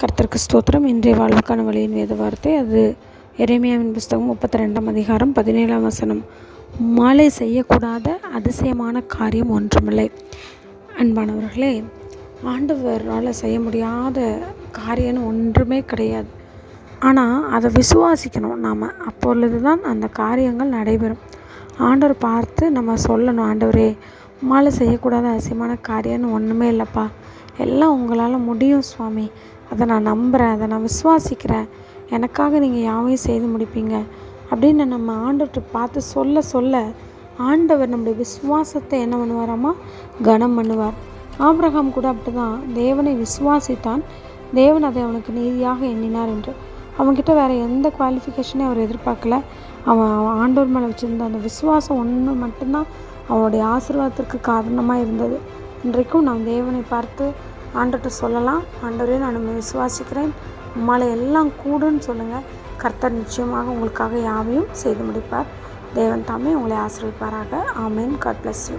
கர்த்தருக்கு ஸ்தோத்திரம். இன்றைய வாழ்வுக்கான வழியின் வேத வார்த்தை அது எரேமியாவின் புஸ்தகம் 32ஆம் அதிகாரம் 17ஆம் வசனம். மாலை செய்யக்கூடாத அதிசயமான காரியம் ஒன்றுமில்லை. அன்பானவர்களே, ஆண்டவரால் செய்ய முடியாத காரியம் ஒன்றுமே கிடையாது. ஆனால் அதை விசுவாசிக்கணும் நாம். அப்பொழுது தான் அந்த காரியங்கள் நடைபெறும். ஆண்டவர் பார்த்து நம்ம சொல்லணும், ஆண்டவரே மாலை செய்யக்கூடாத அதிசயமான காரியம்னு ஒன்றுமே இல்லைப்பா, எல்லாம் உங்களால் முடியும் சுவாமி, அதை நான் நம்புகிறேன், அதை நான் விசுவாசிக்கிறேன், எனக்காக நீங்கள் யாவையும் செய்து முடிப்பீங்க அப்படின்னு நம்ம ஆண்டவர்கிட்ட பார்த்து சொல்ல சொல்ல ஆண்டவர் நம்முடைய விசுவாசத்தை என்ன பண்ணுவாராமா, கனம் பண்ணுவார். ஆபிரகாம் கூட அப்படி தான் தேவனை விசுவாசித்தான், தேவன் அதை அவனுக்கு நீதியாக எண்ணினார் என்று. அவன்கிட்ட வேறு எந்த குவாலிஃபிகேஷனையும் அவர் எதிர்பார்க்கல. அவன் ஆண்டவர் மேலே வச்சுருந்த அந்த விசுவாசம் ஒன்று மட்டும்தான் அவனுடைய ஆசீர்வாதத்திற்கு காரணமாக இருந்தது. இன்றைக்கும் நாம் தேவனை பார்த்து ஆண்டவர்கிட்ட சொல்லலாம், ஆண்டவரே நான் நம்ம விசுவாசிக்கிறேன், உம்மால் எல்லாம் கூடுன்னு சொல்லுங்கள். கர்த்தர் நிச்சயமாக உங்களுக்காக யாவையும் செய்து முடிப்பார். தேவன் தாமே உங்களை ஆசீர்வதிப்பாராக. ஆமென். God bless you.